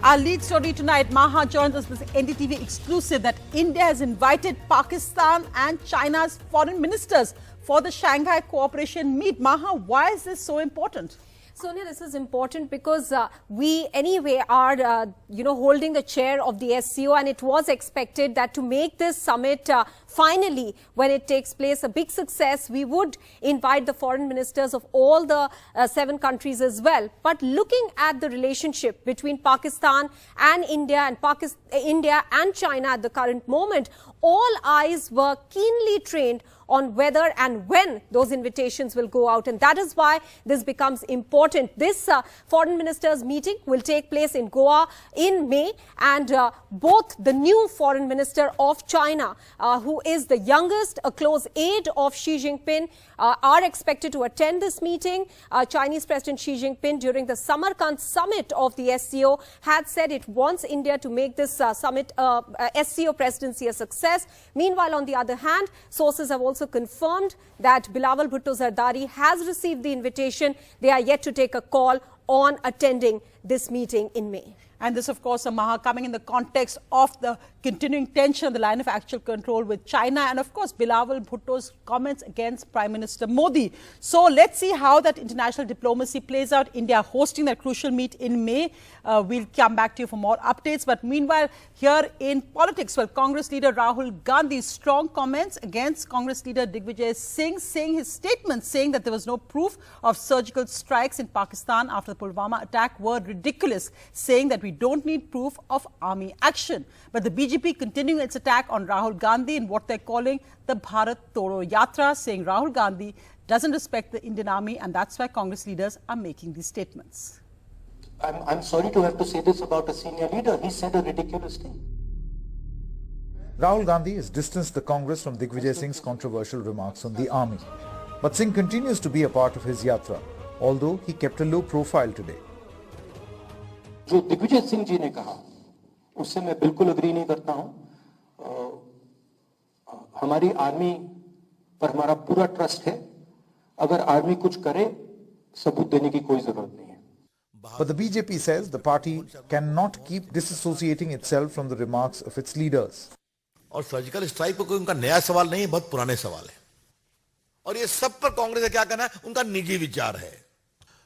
Our lead story tonight, Maha joins us with this NDTV exclusive that India has invited Pakistan and China's foreign ministers for the Shanghai Cooperation meet. Maha, why is this so important? Sonia, this is important because we anyway are, holding the chair of the SCO, and it was expected that to make this summit finally, when it takes place, a big success, we would invite the foreign ministers of all the 7 countries as well. But looking at the relationship between Pakistan and India and China at the current moment, all eyes were keenly trained on whether and when those invitations will go out. And that is why this becomes important. This foreign ministers meeting will take place in Goa in May, and both the new foreign minister of China, who is the youngest, a close aide of Xi Jinping, are expected to attend this meeting. Chinese President Xi Jinping, during the Samarkand summit of the SCO, had said it wants India to make this summit SCO presidency a success. Meanwhile, on the other hand, sources have also confirmed that Bilawal Bhutto Zardari has received the invitation. They are yet to take a call on attending this meeting in May. And this, of course, Maha, coming in the context of the continuing tension on the line of actual control with China and, of course, Bilawal Bhutto's comments against Prime Minister Modi. So let's see how that international diplomacy plays out. India hosting that crucial meet in May. We'll come back to you for more updates. But meanwhile, here in politics, well, Congress leader Rahul Gandhi's strong comments against Congress leader Digvijaya Singh, saying his statement saying that there was no proof of surgical strikes in Pakistan after the Pulwama attack were ridiculous, saying that we don't need proof of army action. But the BJP continuing its attack on Rahul Gandhi in what they're calling the Bharat Toro Yatra, saying Rahul Gandhi doesn't respect the Indian army, and that's why Congress leaders are making these statements. I'm sorry to have to say this about a senior leader. He said a ridiculous thing. Rahul Gandhi has distanced the Congress from Digvijaya Singh's controversial remarks on the army. But Singh continues to be a part of his yatra, although he kept a low profile today. जो दिग्विजय सिंह जी ने कहा उससे मैं बिल्कुल agree नहीं करता हूं. हमारी आर्मी पर हमारा पूरा ट्रस्ट है. अगर आर्मी कुछ करे सबूत देने की कोई जरूरत नहीं है. But the BJP says the party cannot keep disassociating itself from the remarks of its leaders. और सर्जिकल स्ट्राइक पर कोई उनका नया सवाल नहीं है, बहुत पुराने सवाल है. और ये सब पर कांग्रेस का क्या कहना है, उनका निजी विचार है.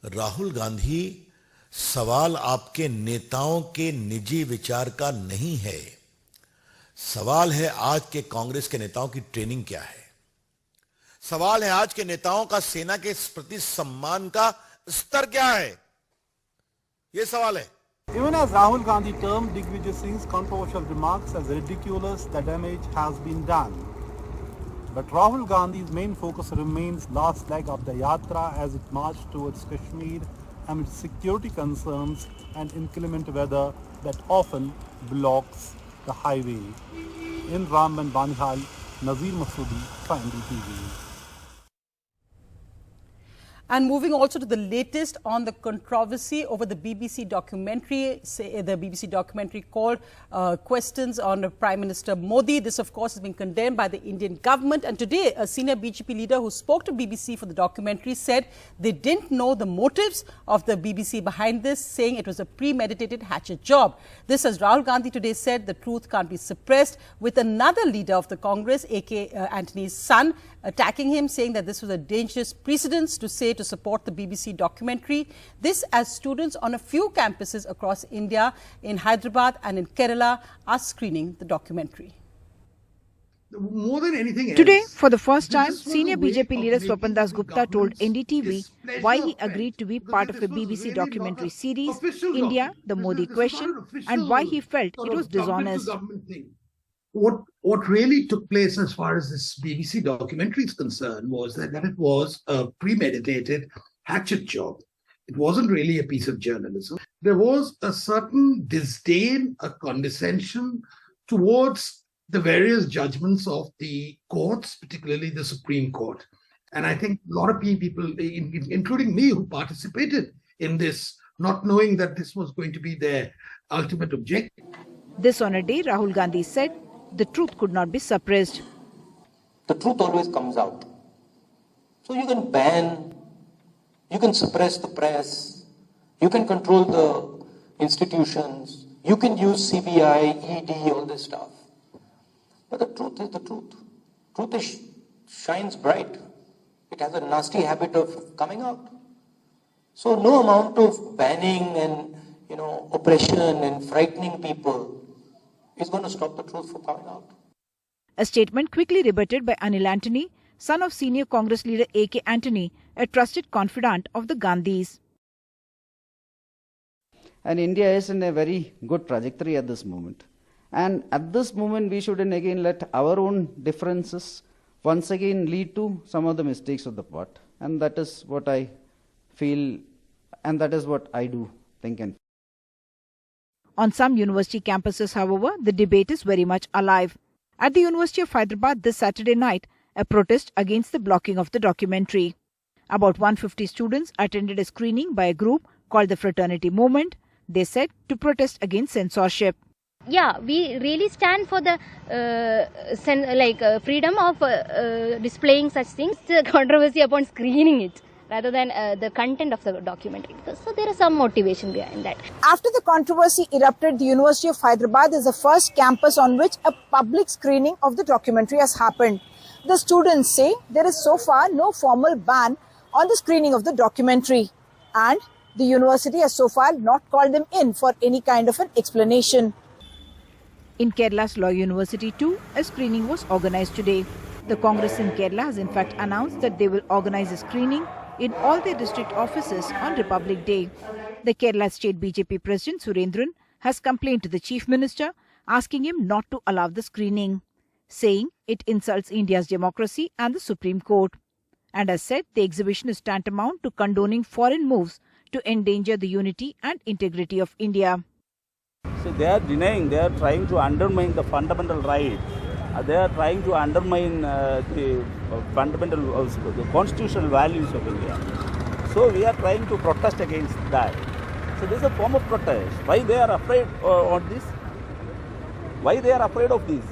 राहुल गांधी, सवाल आपके नेताओं के निजी विचार का नहीं है. सवाल है आज के कांग्रेस के नेताओं की ट्रेनिंग क्या है. सवाल है आज के नेताओं का सेना के प्रति सम्मान का स्तर क्या है. यह सवाल है. Even as Rahul Gandhi termed Digvijay Singh's controversial remarks as ridiculous, the damage has been done. But Rahul Gandhi's main focus remains last leg of the yatra as it marched towards Kashmir amid security concerns and inclement weather that often blocks the highway. In Ramban Banihal, Nazir Masoodi for NDTV. And moving also to the latest on the controversy over the BBC documentary, called Questions on Prime Minister Modi. This, of course, has been condemned by the Indian government. And today, a senior BJP leader who spoke to BBC for the documentary said they didn't know the motives of the BBC behind this, saying it was a premeditated hatchet job. This, as Rahul Gandhi today said, the truth can't be suppressed, with another leader of the Congress, A.K. Antony's son, attacking him, saying that this was a dangerous precedent to support the BBC documentary. This as students on a few campuses across India, in Hyderabad and in Kerala, are screening the documentary. More than anything else, today, for the first time, senior BJP leader Swapan Das Gupta told NDTV why he agreed to be part of a BBC documentary series, India, the Modi Question, and why he felt it was dishonest. What really took place as far as this BBC documentary is concerned was that it was a premeditated hatchet job. It wasn't really a piece of journalism. There was a certain disdain, a condescension towards the various judgments of the courts, particularly the Supreme Court. And I think a lot of people, including me, who participated in this, not knowing that this was going to be their ultimate objective. This on a day, Rahul Gandhi said, the truth could not be suppressed. The truth always comes out. So you can ban, you can suppress the press, you can control the institutions, You can use CBI, ED, all this stuff. But the truth is the truth. Truth shines bright. It has a nasty habit of coming out. So no amount of banning and oppression and frightening people is going to stop the truth from coming out. A statement quickly rebutted by Anil Antony, son of senior Congress leader A.K. Antony, a trusted confidant of the Gandhis. And India is in a very good trajectory at this moment. And at this moment, we shouldn't again let our own differences once again lead to some of the mistakes of the past. And that is what I feel, and that is what I do think and feel. On some university campuses, however, the debate is very much alive. At the University of Hyderabad this Saturday night, a protest against the blocking of the documentary. About 150 students attended a screening by a group called the Fraternity Movement, they said, to protest against censorship. Yeah, we really stand for the freedom of displaying such things. The controversy upon screening it rather than the content of the documentary. So there is some motivation behind that. After the controversy erupted, the University of Hyderabad is the first campus on which a public screening of the documentary has happened. The students say there is so far no formal ban on the screening of the documentary, and the university has so far not called them in for any kind of an explanation. In Kerala's Law University too, a screening was organized today. The Congress in Kerala has in fact announced that they will organize a screening in all their district offices on Republic Day. The Kerala State BJP President Surendran has complained to the Chief Minister, asking him not to allow the screening, saying it insults India's democracy and the Supreme Court. And has said the exhibition is tantamount to condoning foreign moves to endanger the unity and integrity of India. So they are denying, they are trying to undermine the fundamental right. They are trying to undermine the fundamental, the constitutional values of India. So we are trying to protest against that. So this is a form of protest. Why they are afraid of this? Why they are afraid of this?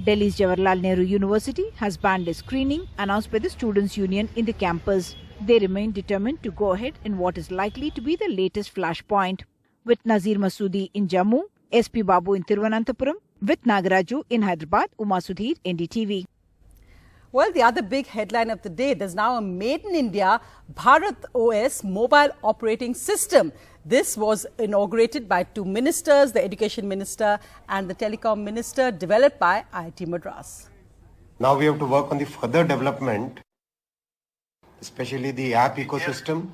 Delhi's Jawaharlal Nehru University has banned a screening announced by the Students' Union in the campus. They remain determined to go ahead in what is likely to be the latest flashpoint. With Nazir Masoodi in Jammu, SP Babu in Thiruvananthapuram, with Nagaraju in Hyderabad, Uma Sudhir, NDTV. Well, the other big headline of the day, there's now a Made in India Bharat OS mobile operating system. This was inaugurated by two ministers, the Education Minister and the Telecom Minister, developed by IIT Madras. Now we have to work on the further development, especially the app ecosystem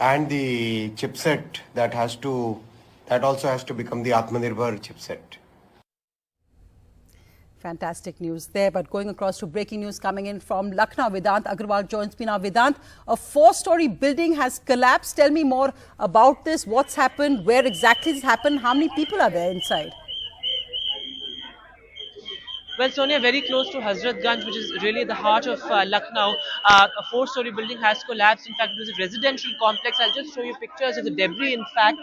and the chipset that also has to become the Atmanirbhar chipset. Fantastic news there. But going across to breaking news coming in from Lucknow, Vedant Agrawal joins me now. Vedant, a 4-story building has collapsed. Tell me more about this. What's happened? Where exactly this happened? How many people are there inside? Well, Sonia, very close to Hazratganj, which is really the heart of Lucknow, a 4-story building has collapsed. In fact, it was a residential complex. I'll just show you pictures of the debris. In fact,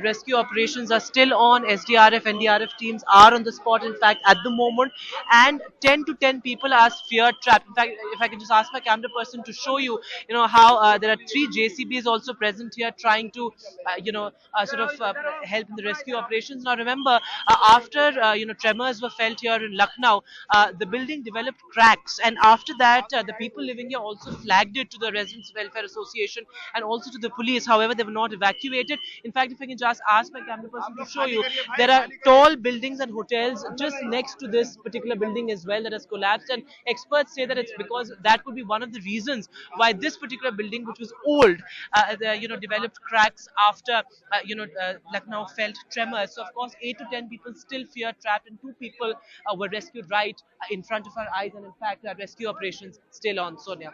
rescue operations are still on. SDRF, NDRF teams are on the spot, in fact, at the moment. And 10 to 10 people are feared trapped. In fact, if I can just ask my camera person to show you, how there are 3 JCBs also present here trying to, help in the rescue operations. Now, remember, after, tremors were felt here in Lucknow, the building developed cracks, and after that the people living here also flagged it to the Residents Welfare Association and also to the police. However, they were not evacuated. In fact, if I can just ask my camera person to show you, there are tall buildings and hotels just next to this particular building as well that has collapsed, and experts say that it's because that could be one of the reasons why this particular building, which was old, developed cracks after Lucknow felt tremors. So of course 8 to 10 people still fear trapped, and 2 people were rescued right in front of our eyes, and in fact rescue operations still on. Sonia.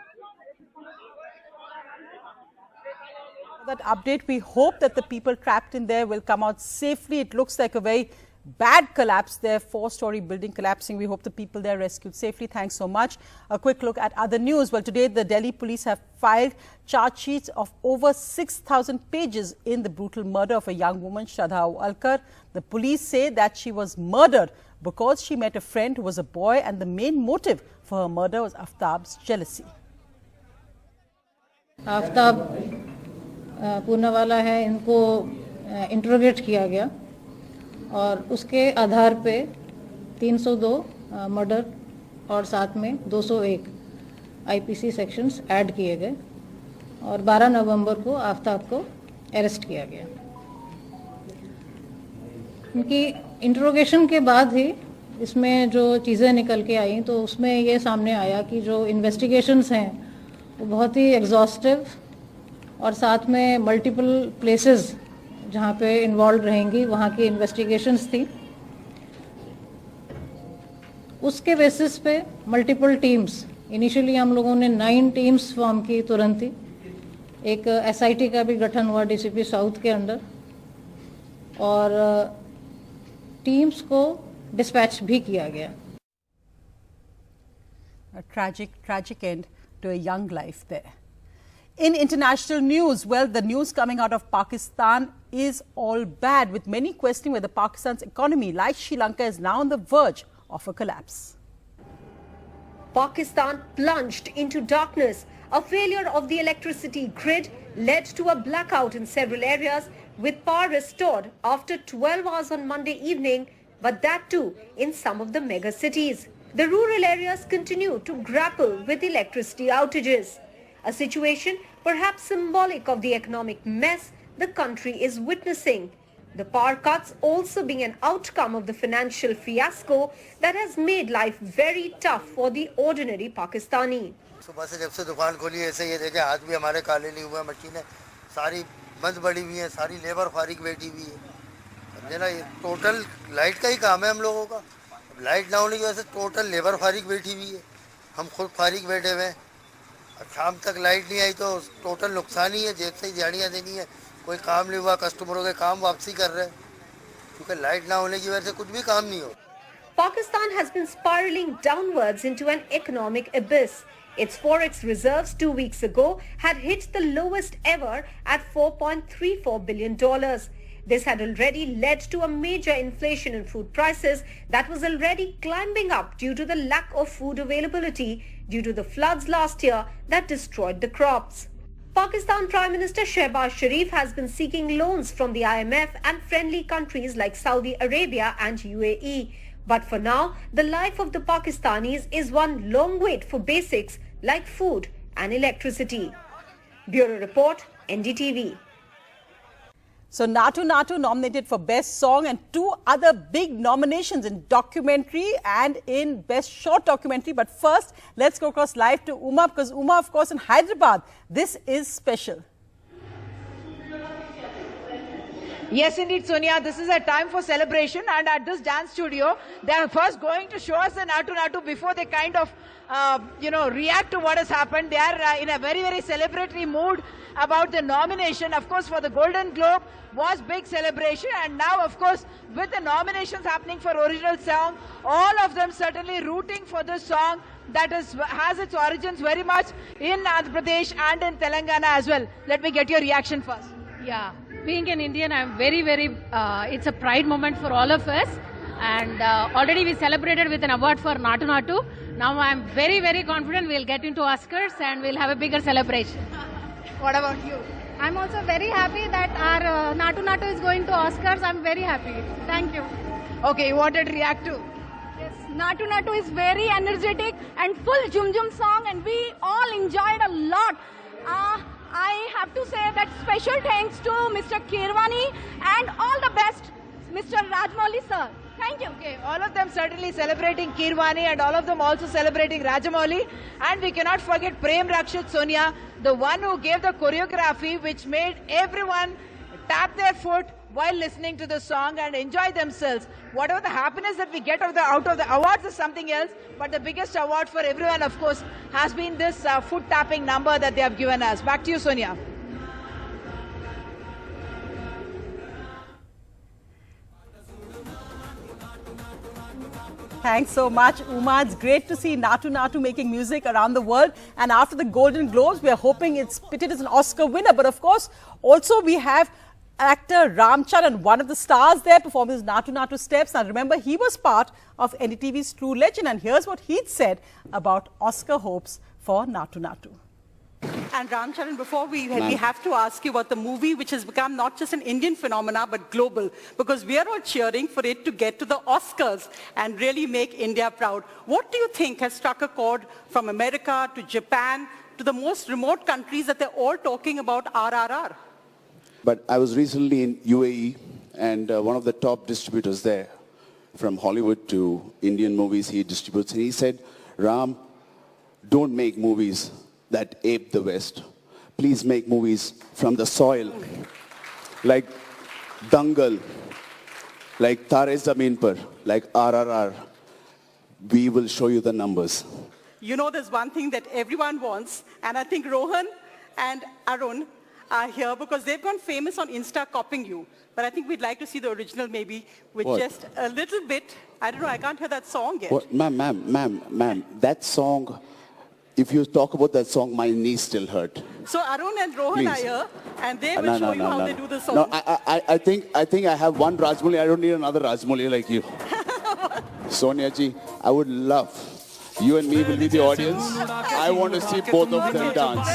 That update, we hope that the people trapped in there will come out safely. It looks like a very bad collapse there, 4-story building collapsing. We hope the people there rescued safely. Thanks so much. A quick look at other news. Well, today the Delhi police have filed charge sheets of over 6,000 pages in the brutal murder of a young woman, Shraddha Walkar. The police say that she was murdered because she met a friend who was a boy, and the main motive for her murder was Aaftab's jealousy. Aaftab Poonawala है, इनको interrogate किया गया और उसके आधार पे 302 murder और साथ में 201 आईपीसी सेक्शंस ऐड किए गए और 12 नवंबर को आफ्ताब को अरेस्ट किया गया। उनकी इंट्रोगेशन के बाद ही इसमें जो चीज़ें निकल के आई तो उसमें ये सामने आया कि जो इन्वेस्टिगेशंस हैं वो बहुत ही एग्जॉस्टिव और साथ में मल्टीपल प्लेसेस जहाँ पे इन्वॉल्व रहेंगी वहाँ की इन्वेस्टिगेशंस थी। उसके बेसिस पे मल्टीपल टीम्स, इनिशियली हम लोगों ने 9 टीम्स फॉर्म की तुरंत ही। एक एसआईटी का भी गठन हुआ डीसीपी साउथ के अंडर और टीम्स को डिस्पैच भी किया गया। A tragic end to a young life there. In international news, well, the news coming out of Pakistan is all bad, with many questioning whether Pakistan's economy, like Sri Lanka, is now on the verge of a collapse. Pakistan plunged into darkness. A failure of the electricity grid led to a blackout in several areas, with power restored after 12 hours on Monday evening, but that too in some of the mega cities. The rural areas continue to grapple with electricity outages, a situation perhaps symbolic of the economic mess the country is witnessing. The power cuts also being an outcome of the financial fiasco that has made life very tough for the ordinary Pakistani. सुबह से जब से दुकान खोली ऐसे ये देखे हाथ भी हमारे काले नहीं हुए, मशीनें सारी बंद पड़ी हुई हैं, सारी लेबर फारिग बैठी हुई है। समझे ना, ये टोटल लाइट का ही काम है हम लोगों का। लाइट ना होने की वजह से टोटल लेबर फारिग बैठी हुई है, हम खुद फारिग बैठे हुए हैं। शाम तक लाइट नहीं आई तो टोटल नुकसान ही है, जेब से ही दिहाड़ियाँ देनी है, कोई काम नहीं हुआ, कस्टमरों के काम वापसी कर रहे हैं क्योंकि लाइट ना होने की वजह से कुछ भी काम नहीं हो। Pakistan has been spiraling downwards into an economic abyss. Its forex reserves 2 weeks ago had hit the lowest ever at $4.34 billion. This had already led to a major inflation in food prices that was already climbing up due to the lack of food availability due to the floods last year that destroyed the crops. Pakistan Prime Minister Shehbaz Sharif has been seeking loans from the IMF and friendly countries like Saudi Arabia and UAE. But for now, the life of the Pakistanis is one long wait for basics like food and electricity. Bureau Report, NDTV. So Naatu nominated for Best Song and 2 other big nominations in documentary and in Best Short Documentary. But first, let's go across live to Uma, because Uma, of course, in Hyderabad, this is special. Yes, indeed, Sonia. This is a time for celebration, and at this dance studio, they are first going to show us the Naatu before they kind of, react to what has happened. They are in a very, very celebratory mood about the nomination. Of course, for the Golden Globe was big celebration, and now, of course, with the nominations happening for original song, all of them certainly rooting for this song that has its origins very much in Andhra Pradesh and in Telangana as well. Let me get your reaction first. Yeah. Being an Indian, I'm very, it's a pride moment for all of us. And already we celebrated with an award for Naatu. Now I'm very, very confident we'll get into Oscars and we'll have a bigger celebration. What about you? I'm also very happy that our Naatu is going to Oscars. I'm very happy. Thank you. Okay, you wanted to react to? Yes, Naatu is very energetic and full Jum song, and we all enjoyed a lot. I have to say that special thanks to Mr. Kirwani and all the best, Mr. Rajmouli sir. Thank you. Okay, all of them certainly celebrating Kirwani and all of them also celebrating Rajamouli. And we cannot forget Prem Rakshit, Sonia, the one who gave the choreography which made everyone tap their foot while listening to the song and enjoy themselves. Whatever the happiness that we get out of the awards is something else, but the biggest award for everyone, of course, has been this foot tapping number that they have given us. Back to you, Sonia. Thanks so much, Uma. It's great to see Naatu making music around the world. And after the Golden Globes, we are hoping it's pitted as an Oscar winner. But of course, also we have actor Ramcharan, one of the stars there, performing his Naatu steps. Now remember, he was part of NDTV's True Legend, and here's what he'd said about Oscar hopes for Naatu. And Ramcharan, before we have to ask you about the movie, which has become not just an Indian phenomena, but global, because we are all cheering for it to get to the Oscars and really make India proud. What do you think has struck a chord from America to Japan to the most remote countries that they're all talking about RRR? But I was recently in UAE, and one of the top distributors there, from Hollywood to Indian movies he distributes, and he said, Ram, don't make movies that ape the West. Please make movies from the soil, like Dangal, like Tare Zameen Par, like RRR. We will show you the numbers. You know, there's one thing that everyone wants, and I think Rohan and Arun are here because they've gone famous on Insta copying you. But I think we'd like to see the original maybe with just a little bit. I don't know, I can't hear that song yet. What? Ma'am, that song, if you talk about that song, my knees still hurt. So Arun and Rohan are here, and they will show you how they do the song. No, I think I have one Rajmouli. I don't need another Rajmouli like you. Sonia ji, I would love, you and me will be the audience. I want to see both of them dance.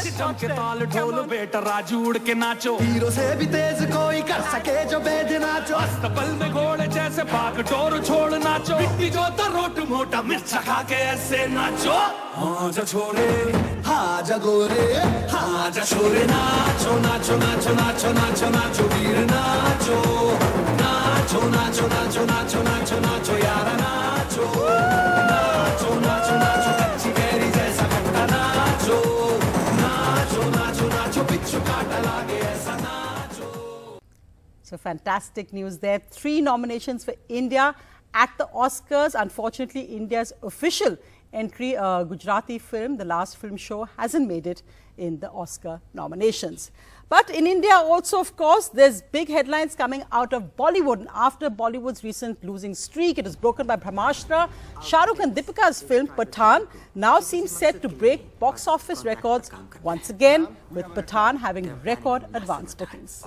So fantastic news there. 3 nominations for India at the Oscars. Unfortunately, India's official entry, Gujarati film, The Last Film Show, hasn't made it in the Oscar nominations. But in India also, of course, there's big headlines coming out of Bollywood. And after Bollywood's recent losing streak, it was broken by Brahmastra. Shah Rukh and Deepika's film Pathaan now seems set to break box office records once again, with Pathaan having record advance bookings.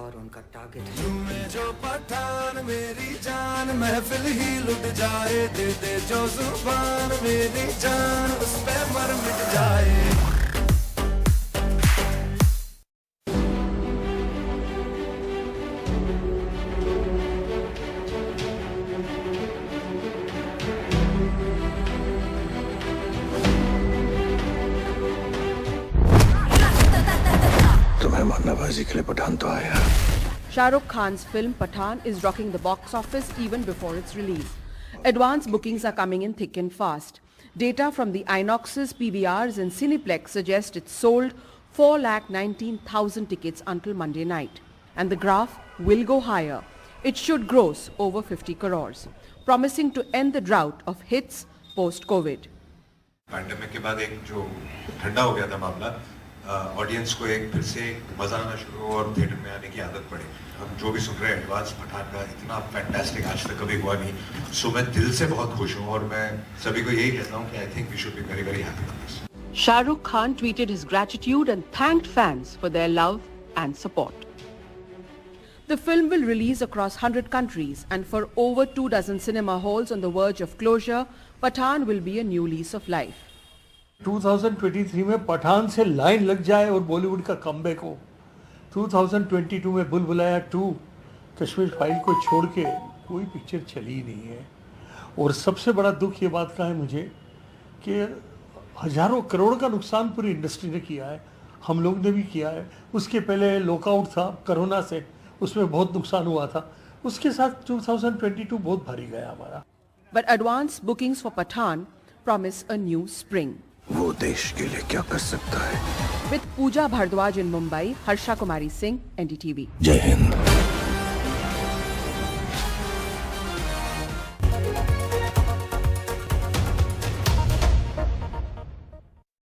Shah Rukh Khan's film Pathaan is rocking the box office even before its release. Advance bookings are coming in thick and fast. Data from the Inoxes, PVRs and Cineplex suggest it sold 4,19,000 tickets until Monday night. And the graph will go higher. It should gross over 50 crores, promising to end the drought of hits post-COVID. Pandemic के बाद एक जो ठंडा हो गया था मामला, audience को एक फिर से मजा आना शुरू और थिएटर में आने की आदत पड़ी. हम जो भी सुन रहे हैं एडवांस पठान का इतना फैंटास्टिक आज तक कभी हुआ नहीं. सो मैं दिल से बहुत खुश हूँ और मैं सभी को यही कहता हूँ कि I think we should be very very happy with this. Shah Rukh Khan tweeted his gratitude and thanked fans for their love and support. The film will release across 100 countries, and for over 24 cinema halls on the verge of closure, Pathaan will be a new lease of life. 2023 में पठान से line लग जाए और बॉलीवुड का comeback हो. 2022 में बुलबुलाया 2 Kashmir file को छोड़ के कोई पिक्चर चली ही नहीं है. और सबसे बड़ा दुख ये बात का है मुझे कि हजारों करोड़ का नुकसान पूरी इंडस्ट्री ने किया है. हम लोग ने भी किया है. उसके पहले लॉकआउट था कोरोना से, उसमें बहुत नुकसान हुआ था. उसके साथ 2022 बहुत भारी गया हमारा. But advance bookings for Pathaan promise a new spring. वो देश के लिए क्या कर सकता है? With Pooja Bhardwaj in Mumbai, Harsha Kumari Singh, NDTV. जय हिंद.